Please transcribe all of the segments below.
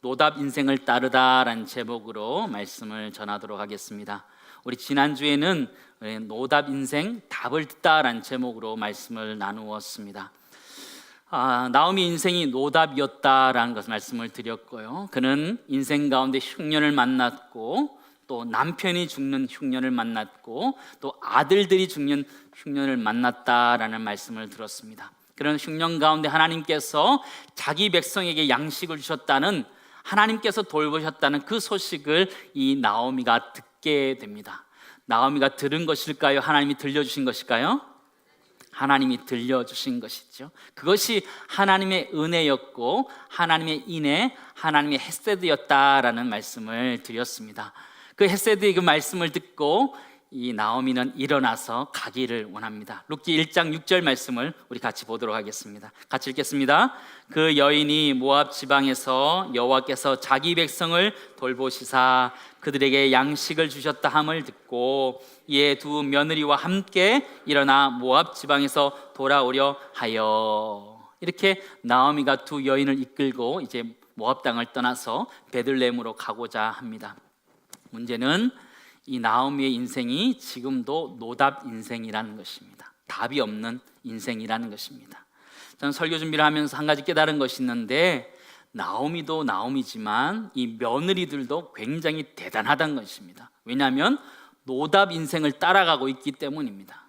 노답 인생을 따르다라는 제목으로 말씀을 전하도록 하겠습니다. 우리 지난주에는 노답 인생 답을 듣다라는 제목으로 말씀을 나누었습니다. 나오미 인생이 노답이었다라는 것을 말씀을 드렸고요. 그는 인생 가운데 흉년을 만났고 또 남편이 죽는 흉년을 만났고 또 아들들이 죽는 흉년을 만났다라는 말씀을 들었습니다. 그런 흉년 가운데 하나님께서 자기 백성에게 양식을 주셨다는, 하나님께서 돌보셨다는 그 소식을 이 나오미가 듣게 됩니다. 나오미가 들은 것일까요? 하나님이 들려주신 것일까요? 하나님이 들려주신 것이죠. 그것이 하나님의 은혜였고 하나님의 인애, 하나님의 헤세드였다라는 말씀을 드렸습니다. 그 헤세드의 그 말씀을 듣고 이 나오미는 일어나서 가기를 원합니다. 룻기 1장 6절 말씀을 우리 같이 보도록 하겠습니다. 같이 읽겠습니다. 그 여인이 모압 지방에서 여호와께서 자기 백성을 돌보시사 그들에게 양식을 주셨다 함을 듣고 이에 두 며느리와 함께 일어나 모압 지방에서 돌아오려 하여. 이렇게 나오미가 두 여인을 이끌고 이제 모압 땅을 떠나서 베들레헴으로 가고자 합니다. 문제는 이 나오미의 인생이 지금도 노답 인생이라는 것입니다. 답이 없는 인생이라는 것입니다. 저는 설교 준비를 하면서 한 가지 깨달은 것이 있는데, 나오미도 나오미지만 이 며느리들도 굉장히 대단하다는 것입니다. 왜냐하면 노답 인생을 따라가고 있기 때문입니다.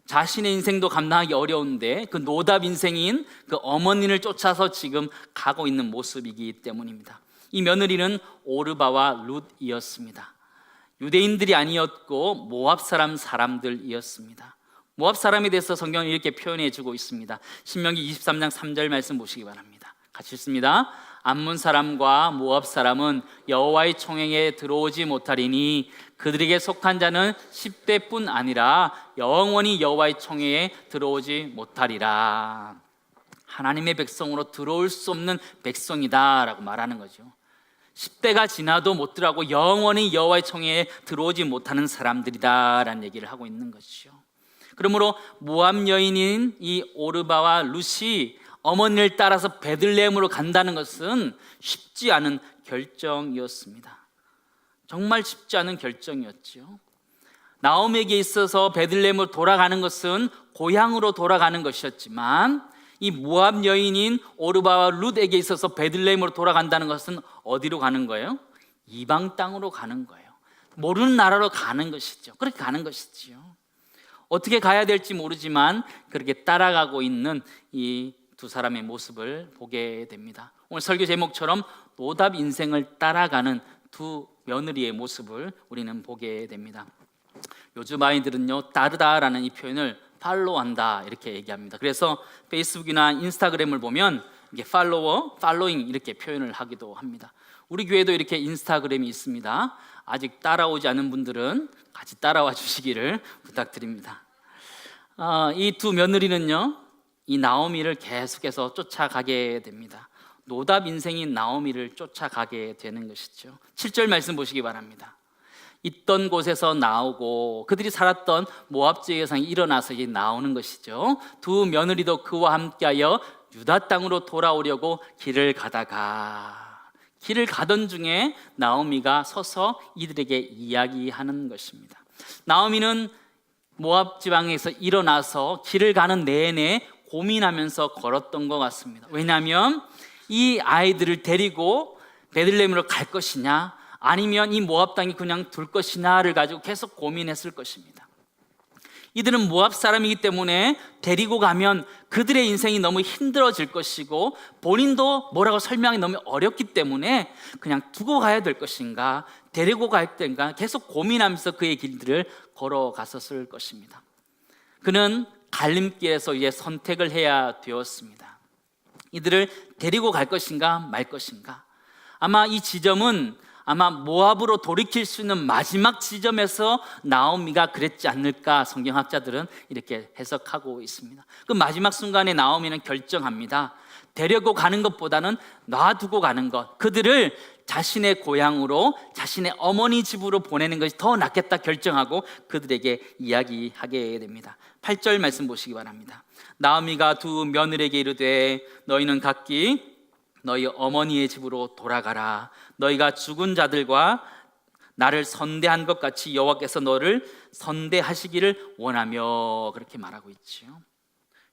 자신의 인생도 감당하기 어려운데 그 노답 인생인 그 어머니를 쫓아서 지금 가고 있는 모습이기 때문입니다. 이 며느리는 오르바와 룻이었습니다. 유대인들이 아니었고 모압 사람들이었습니다. 모압 사람에 대해서 성경은 이렇게 표현해 주고 있습니다. 신명기 23장 3절 말씀 보시기 바랍니다. 같이 읽습니다. 암몬 사람과 모압 사람은 여호와의 총회에 들어오지 못하리니 그들에게 속한 자는 10대뿐 아니라 영원히 여호와의 총회에 들어오지 못하리라. 하나님의 백성으로 들어올 수 없는 백성이다라고 말하는 거죠. 10대가 지나도 못 들어가고 영원히 여호와의 총회에 들어오지 못하는 사람들이다라는 얘기를 하고 있는 것이죠. 그러므로 모압 여인인 이 오르바와 룻이 어머니를 따라서 베들레헴으로 간다는 것은 쉽지 않은 결정이었습니다. 정말 쉽지 않은 결정이었죠. 나오미에게 있어서 베들레헴으로 돌아가는 것은 고향으로 돌아가는 것이었지만 이 모압 여인인 오르바와 룻에게 있어서 베들레헴으로 돌아간다는 것은 어디로 가는 거예요? 이방 땅으로 가는 거예요. 모르는 나라로 가는 것이죠. 그렇게 가는 것이지요. 어떻게 가야 될지 모르지만 그렇게 따라가고 있는 이 두 사람의 모습을 보게 됩니다. 오늘 설교 제목처럼 노답 인생을 따라가는 두 며느리의 모습을 우리는 보게 됩니다. 요즘 아이들은요, 따르다라는 이 표현을 팔로우한다 이렇게 얘기합니다. 그래서 페이스북이나 인스타그램을 보면 이게 팔로워, 팔로잉 이렇게 표현을 하기도 합니다. 우리 교회도 이렇게 인스타그램이 있습니다. 아직 따라오지 않은 분들은 같이 따라와 주시기를 부탁드립니다. 이 두 며느리는요, 이 나오미를 계속해서 쫓아가게 됩니다. 노답 인생인 나오미를 쫓아가게 되는 것이죠. 7절 말씀 보시기 바랍니다. 있던 곳에서 나오고 그들이 살았던 모압 지역에서 일어나서 이제 나오는 것이죠. 두 며느리도 그와 함께하여 유다 땅으로 돌아오려고 길을 가던 중에 나오미가 서서 이들에게 이야기하는 것입니다. 나오미는 모압 지방에서 일어나서 길을 가는 내내 고민하면서 걸었던 것 같습니다. 왜냐하면 이 아이들을 데리고 베들레헴으로 갈 것이냐 아니면 이 모압 땅이 그냥 둘 것이냐를 가지고 계속 고민했을 것입니다. 이들은 모압 사람이기 때문에 데리고 가면 그들의 인생이 너무 힘들어질 것이고 본인도 뭐라고 설명이 너무 어렵기 때문에 그냥 두고 가야 될 것인가 데리고 갈 때인가 계속 고민하면서 그의 길들을 걸어갔었을 것입니다. 그는 갈림길에서 이제 선택을 해야 되었습니다. 이들을 데리고 갈 것인가 말 것인가. 아마 이 지점은 모압으로 돌이킬 수 있는 마지막 지점에서 나오미가 그랬지 않을까 성경학자들은 이렇게 해석하고 있습니다. 그 마지막 순간에 나오미는 결정합니다. 데리고 가는 것보다는 놔두고 가는 것, 그들을 자신의 고향으로 자신의 어머니 집으로 보내는 것이 더 낫겠다 결정하고 그들에게 이야기하게 됩니다. 8절 말씀 보시기 바랍니다. 나오미가 두 며느리에게 이르되 너희는 각기 너희 어머니의 집으로 돌아가라. 너희가 죽은 자들과 나를 선대한 것 같이 여호와께서 너를 선대하시기를 원하며, 그렇게 말하고 있지요.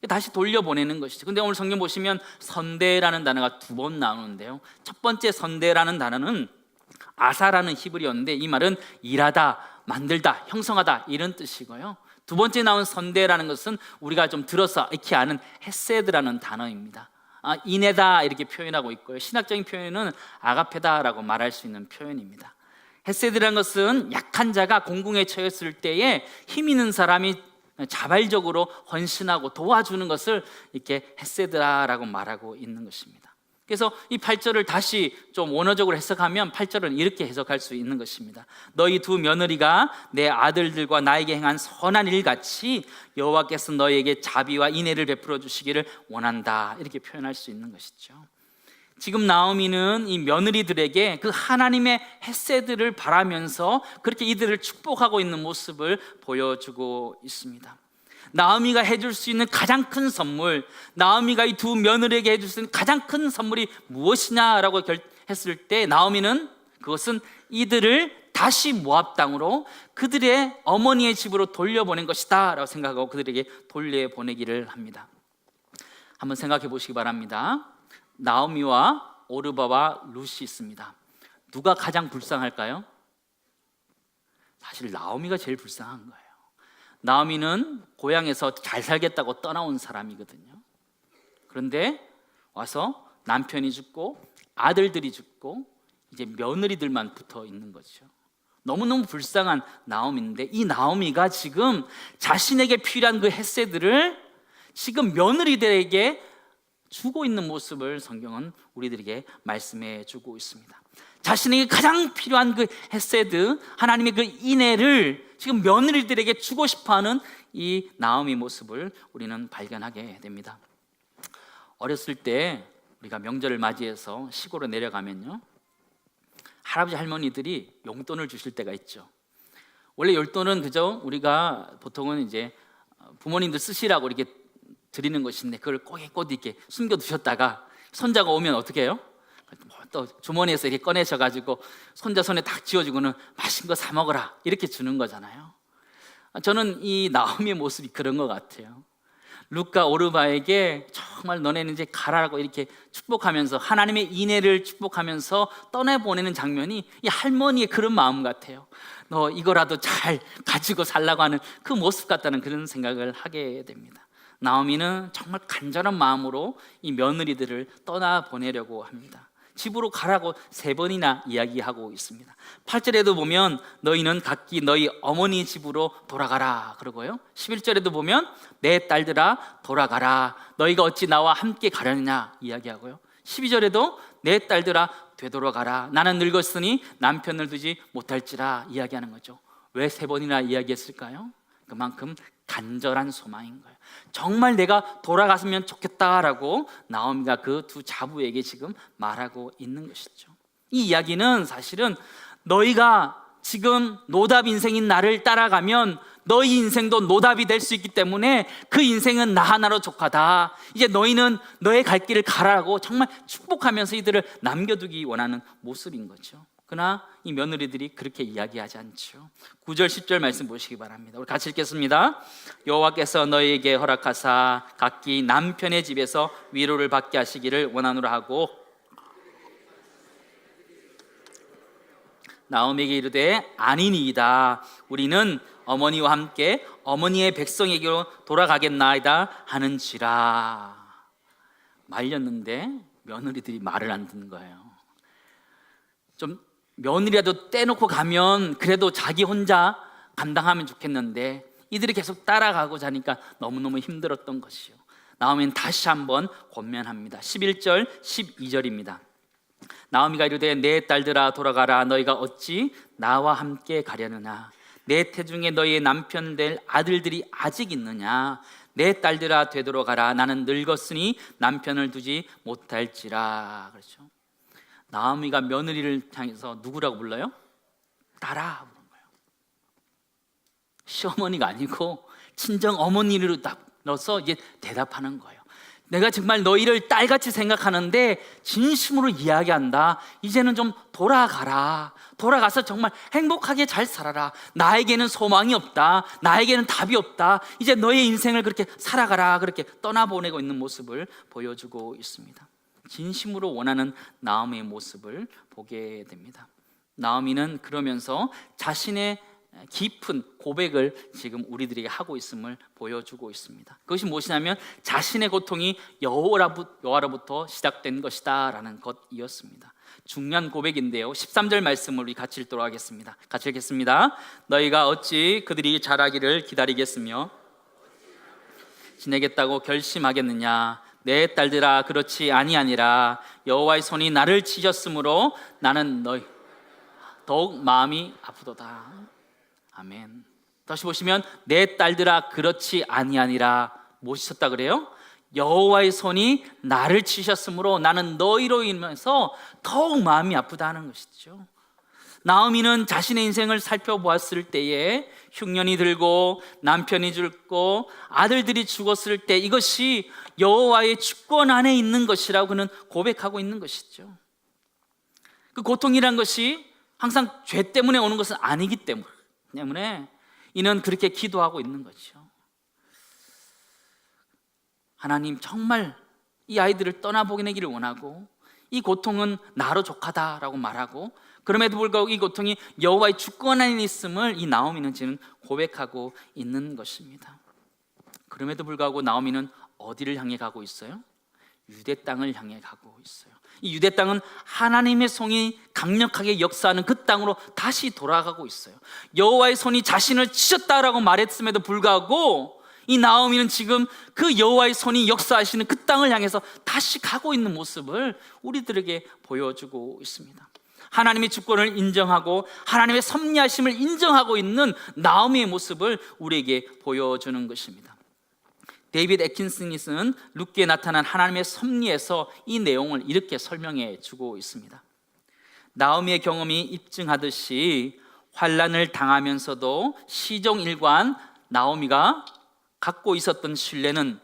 다시 돌려보내는 것이죠. 근데 오늘 성경 보시면 선대라는 단어가 두 번 나오는데요, 첫 번째 선대라는 단어는 아사라는 히브리어인데, 이 말은 일하다, 만들다, 형성하다 이런 뜻이고요. 두 번째 나온 선대라는 것은 우리가 좀 들어서 익히 아는 헤세드라는 단어입니다. 인애다 이렇게 표현하고 있고요, 신학적인 표현은 아가페다라고 말할 수 있는 표현입니다. 헤세드라는 것은 약한 자가 공궁에 처했을 때에 힘 있는 사람이 자발적으로 헌신하고 도와주는 것을 이렇게 헤세드라고 말하고 있는 것입니다. 그래서 이 8절을 다시 좀 원어적으로 해석하면 8절은 이렇게 해석할 수 있는 것입니다. 너희 두 며느리가 내 아들들과 나에게 행한 선한 일같이 여호와께서 너희에게 자비와 인애를 베풀어 주시기를 원한다, 이렇게 표현할 수 있는 것이죠. 지금 나오미는 이 며느리들에게 그 하나님의 헤세드를 바라면서 그렇게 이들을 축복하고 있는 모습을 보여주고 있습니다. 나오미가 해줄 수 있는 가장 큰 선물, 나오미가 이 두 며느리에게 해줄 수 있는 가장 큰 선물이 무엇이냐라고 했을 때, 나오미는 그것은 이들을 다시 모압 땅으로 그들의 어머니의 집으로 돌려보낸 것이다 라고 생각하고 그들에게 돌려보내기를 합니다. 한번 생각해 보시기 바랍니다. 나오미와 오르바와 룻이 있습니다. 누가 가장 불쌍할까요? 사실 나오미가 제일 불쌍한 거예요. 나오미는 고향에서 잘 살겠다고 떠나온 사람이거든요. 그런데 와서 남편이 죽고 아들들이 죽고 이제 며느리들만 붙어 있는 거죠. 너무너무 불쌍한 나오미인데, 이 나오미가 지금 자신에게 필요한 그 헤세드를 지금 며느리들에게 주고 있는 모습을 성경은 우리들에게 말씀해 주고 있습니다. 자신에게 가장 필요한 그 헤세드, 하나님의 그 인애를 지금 며느리들에게 주고 싶어하는 이 나오미 모습을 우리는 발견하게 됩니다. 어렸을 때 우리가 명절을 맞이해서 시골에 내려가면요, 할아버지 할머니들이 용돈을 주실 때가 있죠. 원래 용돈은 그저 우리가 보통은 이제 부모님들 쓰시라고 이렇게 드리는 것인데, 그걸 꼬깃꼬깃 이렇게 숨겨 두셨다가 손자가 오면 어떻게 해요? 또 주머니에서 이렇게 꺼내셔가지고 손자 손에 딱 쥐어주고는 맛있는 거 사 먹어라 이렇게 주는 거잖아요. 저는 이 나오미의 모습이 그런 것 같아요. 룻과 오르바에게 정말 너네는 이제 가라라고 이렇게 축복하면서 하나님의 인애를 축복하면서 떠내보내는 장면이 이 할머니의 그런 마음 같아요. 너 이거라도 잘 가지고 살라고 하는 그 모습 같다는 그런 생각을 하게 됩니다. 나오미는 정말 간절한 마음으로 이 며느리들을 떠나보내려고 합니다. 집으로 가라고 3번이나 이야기하고 있습니다. 8절에도 보면 너희는 각기 너희 어머니 집으로 돌아가라 그러고요, 11절에도 보면 내 딸들아 돌아가라, 너희가 어찌 나와 함께 가려느냐 이야기하고요, 12절에도 내 딸들아 되돌아가라, 나는 늙었으니 남편을 두지 못할지라 이야기하는 거죠. 왜 3번이나 이야기했을까요? 그만큼 간절한 소망인 거예요. 정말 내가 돌아갔으면 좋겠다라고 나오미가 그 두 자부에게 지금 말하고 있는 것이죠. 이 이야기는 사실은 너희가 지금 노답 인생인 나를 따라가면 너희 인생도 노답이 될 수 있기 때문에 그 인생은 나 하나로 족하다, 이제 너희는 너의 갈 길을 가라고 정말 축복하면서 이들을 남겨두기 원하는 모습인 거죠. 그러나 이 며느리들이 그렇게 이야기하지 않죠. 9절 10절 말씀 보시기 바랍니다. 우리 같이 읽겠습니다. 여호와께서 너희에게 허락하사 각기 남편의 집에서 위로를 받게 하시기를 원하노라 하고 나오미에게 이르되 아니니이다, 우리는 어머니와 함께 어머니의 백성에게로 돌아가겠나이다 하는지라. 말렸는데 며느리들이 말을 안 듣는 거예요. 좀 며느리라도 떼놓고 가면 그래도 자기 혼자 감당하면 좋겠는데 이들이 계속 따라가고 자니까 너무너무 힘들었던 것이요. 나오미는 다시 한번 권면합니다. 11절 12절입니다. 나오미가 이르되 내 딸들아 돌아가라, 너희가 어찌 나와 함께 가려느냐, 내 태중에 너희의 남편 될 아들들이 아직 있느냐, 내 딸들아 되돌아가라, 나는 늙었으니 남편을 두지 못할지라. 그렇죠. 나오미가 며느리를 향해서 누구라고 불러요? 딸아 부른 거예요. 시어머니가 아니고 친정 어머니로서 이제 대답하는 거예요. 내가 정말 너희를 딸같이 생각하는데 진심으로 이야기한다. 이제는 좀 돌아가라. 돌아가서 정말 행복하게 잘 살아라. 나에게는 소망이 없다. 나에게는 답이 없다. 이제 너의 인생을 그렇게 살아가라. 그렇게 떠나보내고 있는 모습을 보여주고 있습니다. 진심으로 원하는 나오미의 모습을 보게 됩니다. 나오미는 그러면서 자신의 깊은 고백을 지금 우리들에게 하고 있음을 보여주고 있습니다. 그것이 무엇이냐면 자신의 고통이 여호와로부터 시작된 것이다 라는 것이었습니다. 중요한 고백인데요, 13절 말씀을 우리 같이 읽도록 하겠습니다. 같이 읽겠습니다. 너희가 어찌 그들이 자라기를 기다리겠으며 지내겠다고 결심하겠느냐. 내 딸들아, 그렇지 아니하니라. 여호와의 손이 나를 치셨으므로 나는 너희 더욱 마음이 아프도다. 아멘. 다시 보시면 내 딸들아, 그렇지 아니하니라. 무엇이 쳤다 그래요? 여호와의 손이 나를 치셨으므로 나는 너희로 인해서 더욱 마음이 아프다는 것이죠. 나오미는 자신의 인생을 살펴보았을 때에 흉년이 들고 남편이 죽고 아들들이 죽었을 때 이것이 여호와의 주권 안에 있는 것이라고 그는 고백하고 있는 것이죠. 그 고통이란 것이 항상 죄 때문에 오는 것은 아니기 때문에 이는 그렇게 기도하고 있는 거죠. 하나님, 정말 이 아이들을 떠나보내기를 원하고 이 고통은 나로 족하다라고 말하고, 그럼에도 불구하고 이 고통이 여호와의 주권 안에 있음을 이 나오미는 지금 고백하고 있는 것입니다. 그럼에도 불구하고 나오미는 어디를 향해 가고 있어요? 유대 땅을 향해 가고 있어요. 이 유대 땅은 하나님의 손이 강력하게 역사하는 그 땅으로 다시 돌아가고 있어요. 여호와의 손이 자신을 치셨다라고 말했음에도 불구하고 이 나오미는 지금 그 여호와의 손이 역사하시는 그 땅을 향해서 다시 가고 있는 모습을 우리들에게 보여주고 있습니다. 하나님의 주권을 인정하고 하나님의 섭리하심을 인정하고 있는 나오미의 모습을 우리에게 보여주는 것입니다. 데이비드 애킨슨이 쓴 룻기에 나타난 하나님의 섭리에서 이 내용을 이렇게 설명해 주고 있습니다. 나오미의 경험이 입증하듯이 환난을 당하면서도 시종일관 나오미가 갖고 있었던 신뢰는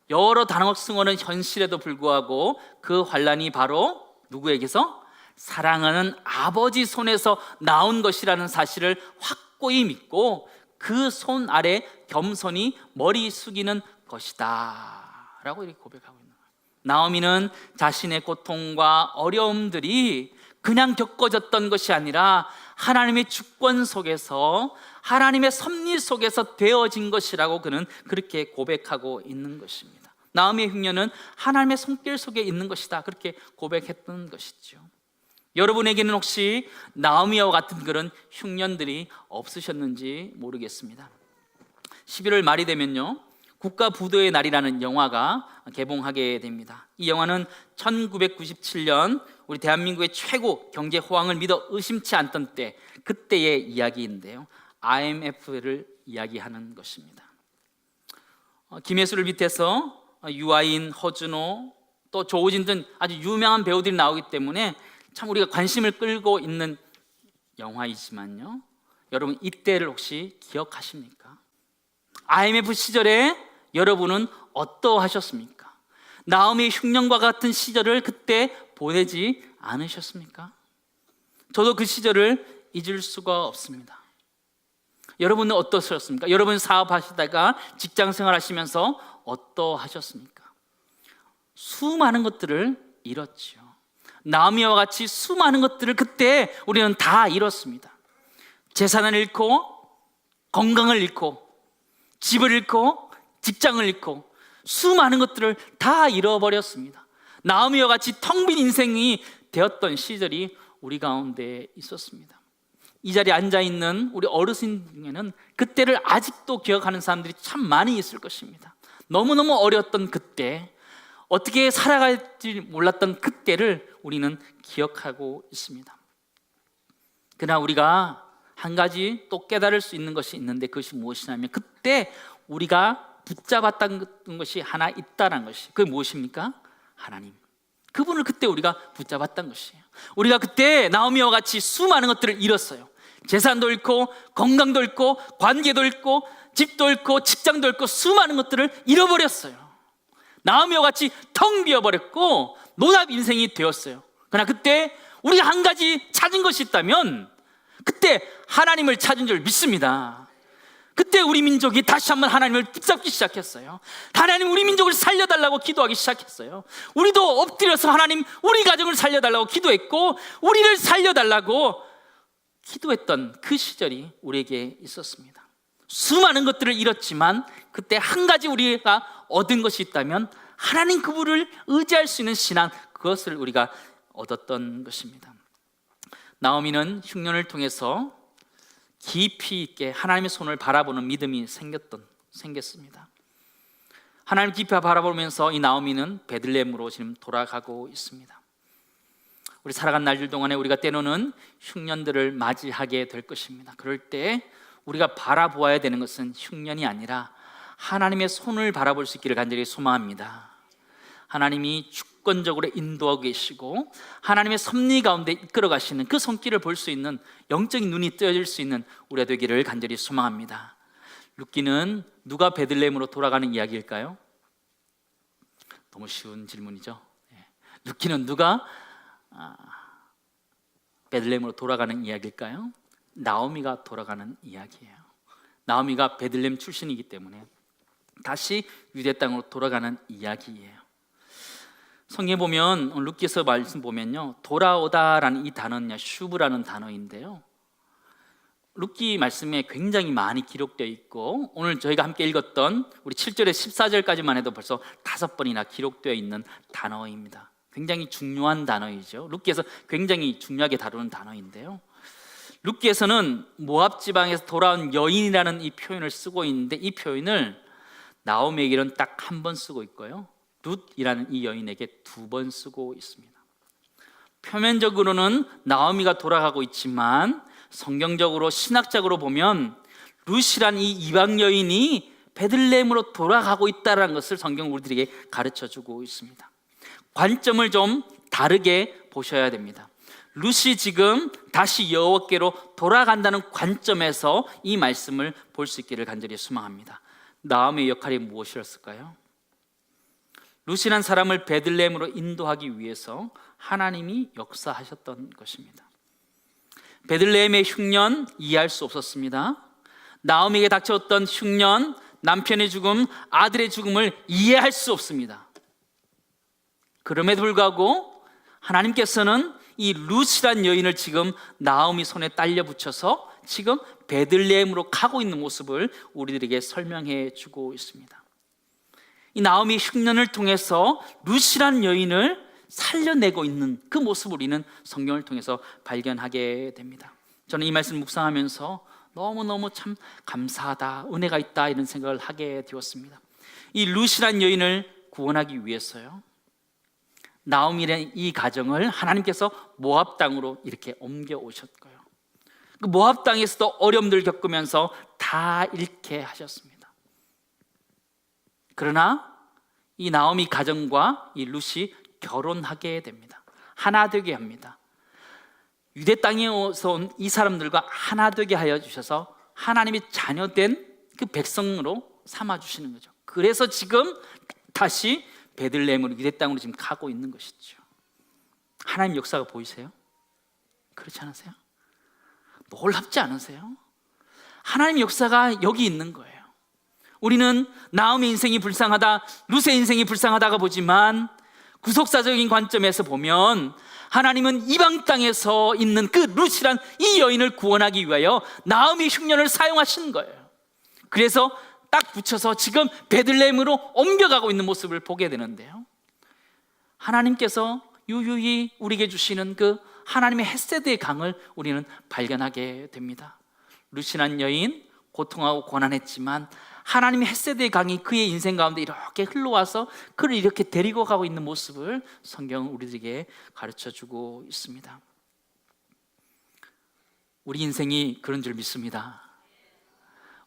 여러 단어가 승어는 현실에도 불구하고 그 환난이 바로 누구에게서? 사랑하는 아버지 손에서 나온 것이라는 사실을 확고히 믿고 그 손 아래 겸손히 머리 숙이는 것이다 라고 이렇게 고백하고 있는 거예요. 나오미는 자신의 고통과 어려움들이 그냥 겪어졌던 것이 아니라 하나님의 주권 속에서 하나님의 섭리 속에서 되어진 것이라고 그는 그렇게 고백하고 있는 것입니다. 나오미의 흉년은 하나님의 손길 속에 있는 것이다, 그렇게 고백했던 것이죠. 여러분에게는 혹시 나오미와 같은 그런 흉년들이 없으셨는지 모르겠습니다. 11월 말이 되면요, 국가부도의 날이라는 영화가 개봉하게 됩니다. 이 영화는 1997년 우리 대한민국의 최고 경제 호황을 믿어 의심치 않던 때, 그때의 이야기인데요, IMF를 이야기하는 것입니다. 김혜수를 비롯해서 유아인, 허준호, 또 조우진 등 아주 유명한 배우들이 나오기 때문에 참 우리가 관심을 끌고 있는 영화이지만요, 여러분 이때를 혹시 기억하십니까? IMF 시절에 여러분은 어떠하셨습니까? 나오미의 흉년과 같은 시절을 그때 보내지 않으셨습니까? 저도 그 시절을 잊을 수가 없습니다. 여러분은 어떠셨습니까? 여러분 사업하시다가 직장생활 하시면서 어떠하셨습니까? 수많은 것들을 잃었죠. 나오미와 같이 수많은 것들을 그때 우리는 다 잃었습니다. 재산을 잃고, 건강을 잃고, 집을 잃고, 직장을 잃고, 수많은 것들을 다 잃어버렸습니다. 나오미와 같이 텅 빈 인생이 되었던 시절이 우리 가운데 있었습니다. 이 자리에 앉아있는 우리 어르신 중에는 그때를 아직도 기억하는 사람들이 참 많이 있을 것입니다. 너무너무 어려웠던 그때, 어떻게 살아갈지 몰랐던 그때를 우리는 기억하고 있습니다. 그러나 우리가 한 가지 또 깨달을 수 있는 것이 있는데, 그것이 무엇이냐면 그때 우리가 붙잡았던 것이 하나 있다는 것이, 그게 무엇입니까? 하나님. 그분을 그때 우리가 붙잡았던 것이에요. 우리가 그때 나오미와 같이 수많은 것들을 잃었어요. 재산도 잃고, 건강도 잃고, 관계도 잃고, 집도 잃고, 직장도 잃고, 수많은 것들을 잃어버렸어요. 나오미와 같이 텅 비어버렸고 노답 인생이 되었어요. 그러나 그때 우리가 한 가지 찾은 것이 있다면 그때 하나님을 찾은 줄 믿습니다. 그때 우리 민족이 다시 한번 하나님을 붙잡기 시작했어요. 하나님 우리 민족을 살려달라고 기도하기 시작했어요. 우리도 엎드려서 하나님 우리 가정을 살려달라고 기도했고 우리를 살려달라고 기도했던 그 시절이 우리에게 있었습니다. 수많은 것들을 잃었지만 그때 한 가지 우리가 얻은 것이 있다면 하나님 그분을 의지할 수 있는 신앙, 그것을 우리가 얻었던 것입니다. 나오미는 흉년을 통해서 깊이 있게 하나님의 손을 바라보는 믿음이 생겼습니다. 하나님 깊이 바라보면서 이 나오미는 베들레헴으로 지금 돌아가고 있습니다. 우리 살아간 날들 동안에 우리가 때로는 흉년들을 맞이하게 될 것입니다. 그럴 때 우리가 바라보아야 되는 것은 흉년이 아니라 하나님의 손을 바라볼 수 있기를 간절히 소망합니다. 하나님이 주권적으로 인도하고 계시고 하나님의 섭리 가운데 이끌어 가시는 그 손길을 볼 수 있는 영적인 눈이 뜨여질 수 있는 우리가 되기를 간절히 소망합니다. 룻기는 누가 베들레헴으로 돌아가는 이야기일까요? 너무 쉬운 질문이죠. 룻기는 누가 베들레헴으로 돌아가는 이야기일까요? 나오미가 돌아가는 이야기예요. 나오미가 베들레헴 출신이기 때문에 다시 유대 땅으로 돌아가는 이야기예요. 성경에 보면 룻기서 말씀 보면요, 돌아오다라는 이 단어는요 슈브라는 단어인데요, 룻기 말씀에 굉장히 많이 기록되어 있고 오늘 저희가 함께 읽었던 우리 7절에 14절까지만 해도 벌써 5번이나 기록되어 있는 단어입니다. 굉장히 중요한 단어이죠. 룻기에서 굉장히 중요하게 다루는 단어인데요, 룻기에서는 모압 지방에서 돌아온 여인이라는 이 표현을 쓰고 있는데 이 표현을 나오미에게는 딱 한 번 쓰고 있고요, 룻이라는 이 여인에게 2번 쓰고 있습니다. 표면적으로는 나오미가 돌아가고 있지만 성경적으로 신학적으로 보면 룻이란 이 이방 여인이 베들레헴으로 돌아가고 있다는 것을 성경 우리들에게 가르쳐주고 있습니다. 관점을 좀 다르게 보셔야 됩니다. 룻이 지금 다시 여호와께로 돌아간다는 관점에서 이 말씀을 볼 수 있기를 간절히 소망합니다. 나오미의 역할이 무엇이었을까요? 룻이란 사람을 베들레헴으로 인도하기 위해서 하나님이 역사하셨던 것입니다. 베들레헴의 흉년 이해할 수 없었습니다. 나오미에게 닥쳐왔던 흉년, 남편의 죽음, 아들의 죽음을 이해할 수 없습니다. 그럼에도 불구하고 하나님께서는 이 룻이란 여인을 지금 나오미 손에 딸려 붙여서 지금 베들레헴으로 가고 있는 모습을 우리들에게 설명해 주고 있습니다. 이 나오미 흉년을 통해서 룻이란 여인을 살려내고 있는 그 모습을 우리는 성경을 통해서 발견하게 됩니다. 저는 이 말씀 묵상하면서 너무너무 참 감사하다, 은혜가 있다 이런 생각을 하게 되었습니다. 이 룻이란 여인을 구원하기 위해서요, 나오미의 이 가정을 하나님께서 모압 땅으로 이렇게 옮겨 오셨고요, 그 모압 땅에서도 어려움들을 겪으면서 다 잃게 하셨습니다. 그러나 이 나오미 가정과 이 룻이 결혼하게 됩니다. 하나 되게 합니다. 유대 땅에서 온 이 사람들과 하나 되게 하여 주셔서 하나님의 자녀된 그 백성으로 삼아 주시는 거죠. 그래서 지금 다시 베들레헴으로 유대 땅으로 지금 가고 있는 것이죠. 하나님 역사가 보이세요? 그렇지 않으세요? 놀랍지 않으세요? 하나님 역사가 여기 있는 거예요. 우리는 나오미의 인생이 불쌍하다, 룻의 인생이 불쌍하다가 보지만 구속사적인 관점에서 보면 하나님은 이방 땅에서 있는 그 룻이란 이 여인을 구원하기 위하여 나오미 흉년을 사용하신 거예요. 그래서 딱 붙여서 지금 베들레헴으로 옮겨가고 있는 모습을 보게 되는데요, 하나님께서 유유히 우리에게 주시는 그 하나님의 헤세드의 강을 우리는 발견하게 됩니다. 룻이란 여인 고통하고 고난했지만 하나님의 헤세드의 강이 그의 인생 가운데 이렇게 흘러와서 그를 이렇게 데리고 가고 있는 모습을 성경은 우리들에게 가르쳐주고 있습니다. 우리 인생이 그런 줄 믿습니다.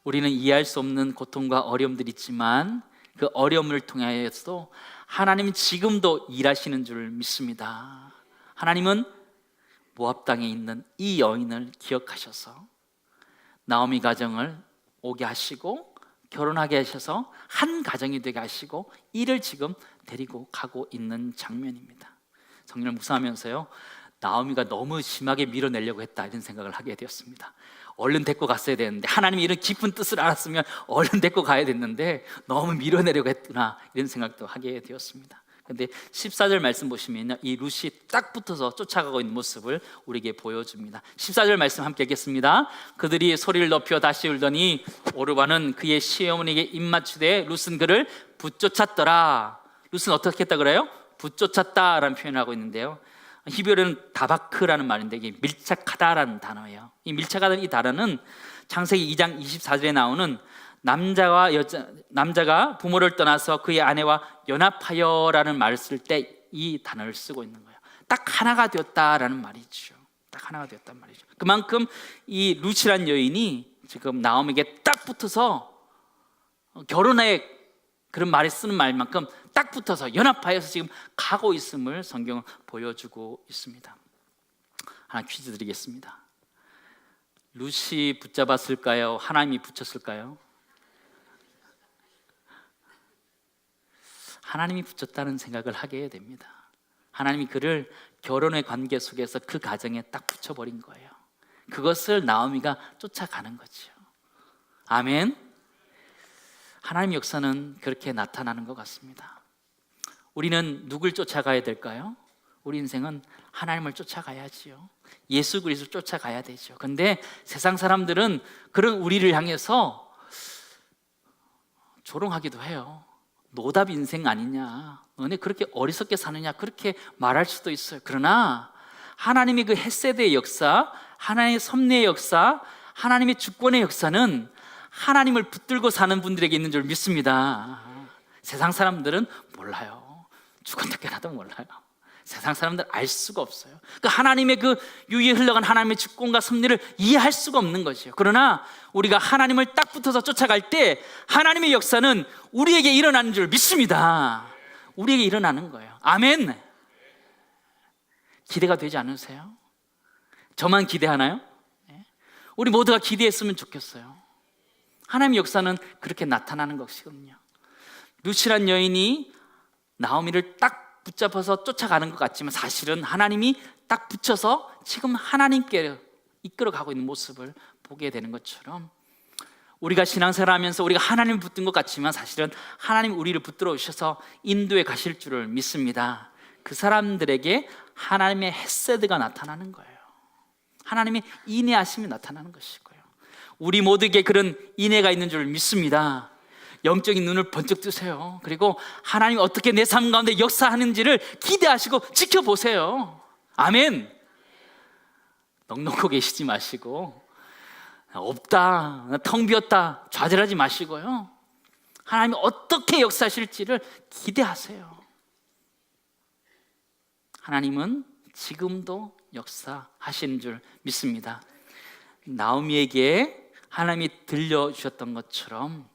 우리는 이해할 수 없는 고통과 어려움들이 있지만 그 어려움을 통하여서도 하나님은 지금도 일하시는 줄 믿습니다. 하나님은 모압 땅에 있는 이 여인을 기억하셔서 나오미 가정을 오게 하시고 결혼하게 하셔서 한 가정이 되게 하시고 이를 지금 데리고 가고 있는 장면입니다. 성령을 묵상하면서요, 나오미가 너무 심하게 밀어내려고 했다 이런 생각을 하게 되었습니다. 얼른 데리고 갔어야 되는데, 하나님이 이런 깊은 뜻을 알았으면 얼른 데리고 가야 됐는데 너무 밀어내려고 했구나 이런 생각도 하게 되었습니다. 근데 14절 말씀 보시면요, 이 룻이 딱 붙어서 쫓아가고 있는 모습을 우리에게 보여줍니다. 14절 말씀 함께 읽겠습니다. 그들이 소리를 높여 다시 울더니 오르바는 그의 시어머니에게 입맞추되 룻은 그를 붙쫓았더라. 룻은 어떻게 했다 그래요? 붙쫓았다라는 표현을 하고 있는데요, 히브리어는 다바크라는 말인데 이게 밀착하다라는 단어예요. 이 밀착하다는 이 단어는 창세기 2장 24절에 나오는 남자가 부모를 떠나서 그의 아내와 연합하여라는 말을 쓸 때 이 단어를 쓰고 있는 거예요. 딱 하나가 되었다라는 말이죠. 딱 하나가 되었단 말이죠. 그만큼 이 룻이란 여인이 지금 나오미에게 딱 붙어서 결혼의 그런 말에 쓰는 말만큼 딱 붙어서 연합하여서 지금 가고 있음을 성경은 보여주고 있습니다. 하나 퀴즈 드리겠습니다. 룻이 붙잡았을까요? 하나님이 붙였을까요? 하나님이 붙였다는 생각을 하게 됩니다. 하나님이 그를 결혼의 관계 속에서 그 가정에 딱 붙여버린 거예요. 그것을 나오미가 쫓아가는 거죠. 아멘. 하나님의 역사는 그렇게 나타나는 것 같습니다. 우리는 누굴 쫓아가야 될까요? 우리 인생은 하나님을 쫓아가야지요. 예수 그리스도를 쫓아가야 되죠. 근데 세상 사람들은 그런 우리를 향해서 조롱하기도 해요. 노답 인생 아니냐, 너네 그렇게 어리석게 사느냐, 그렇게 말할 수도 있어요. 그러나 하나님의 그 헤세드의 역사, 하나님의 섭리의 역사, 하나님의 주권의 역사는 하나님을 붙들고 사는 분들에게 있는 줄 믿습니다. 세상 사람들은 몰라요. 주권특권하도 몰라요. 세상 사람들은 알 수가 없어요. 그 하나님의 그 유에 흘러간 하나님의 주권과 섭리를 이해할 수가 없는 거죠. 그러나 우리가 하나님을 딱 붙어서 쫓아갈 때 하나님의 역사는 우리에게 일어나는 줄 믿습니다. 우리에게 일어나는 거예요. 아멘. 기대가 되지 않으세요? 저만 기대하나요? 우리 모두가 기대했으면 좋겠어요. 하나님의 역사는 그렇게 나타나는 것이거든요. 룻이란 여인이 나오미를 딱 붙잡아서 쫓아가는 것 같지만 사실은 하나님이 딱 붙여서 지금 하나님께 이끌어가고 있는 모습을 보게 되는 것처럼, 우리가 신앙생활하면서 우리가 하나님을 붙든 것 같지만 사실은 하나님 우리를 붙들어 오셔서 인도에 가실 줄을 믿습니다. 그 사람들에게 하나님의 헤세드가 나타나는 거예요. 하나님의 인내하심이 나타나는 것이고요, 우리 모두에게 그런 인내가 있는 줄 믿습니다. 영적인 눈을 번쩍 뜨세요. 그리고 하나님이 어떻게 내 삶 가운데 역사하는지를 기대하시고 지켜보세요. 아멘. 넉넉하고 계시지 마시고 없다, 텅 비었다 좌절하지 마시고요, 하나님이 어떻게 역사하실지를 기대하세요. 하나님은 지금도 역사하시는 줄 믿습니다. 나오미에게 하나님이 들려주셨던 것처럼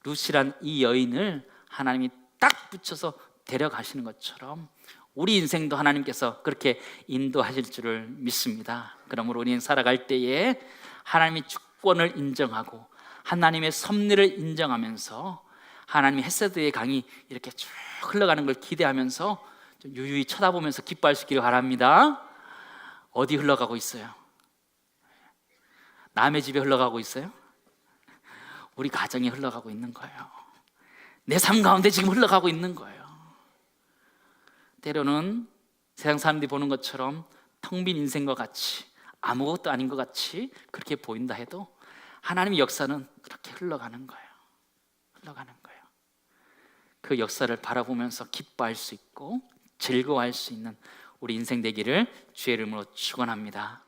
룻이란 이 여인을 하나님이 딱 붙여서 데려가시는 것처럼 우리 인생도 하나님께서 그렇게 인도하실 줄을 믿습니다. 그러므로 우리는 살아갈 때에 하나님의 주권을 인정하고 하나님의 섭리를 인정하면서 하나님의 헤세드의 강이 이렇게 쭉 흘러가는 걸 기대하면서 좀 유유히 쳐다보면서 기뻐할 수 있기를 바랍니다. 어디 흘러가고 있어요? 남의 집에 흘러가고 있어요? 우리 가정에 흘러가고 있는 거예요. 내 삶 가운데 지금 흘러가고 있는 거예요. 때로는 세상 사람들이 보는 것처럼 텅 빈 인생과 같이 아무것도 아닌 것 같이 그렇게 보인다 해도 하나님의 역사는 그렇게 흘러가는 거예요. 흘러가는 거예요. 그 역사를 바라보면서 기뻐할 수 있고 즐거워할 수 있는 우리 인생 되기를 주의 이름으로 축원합니다.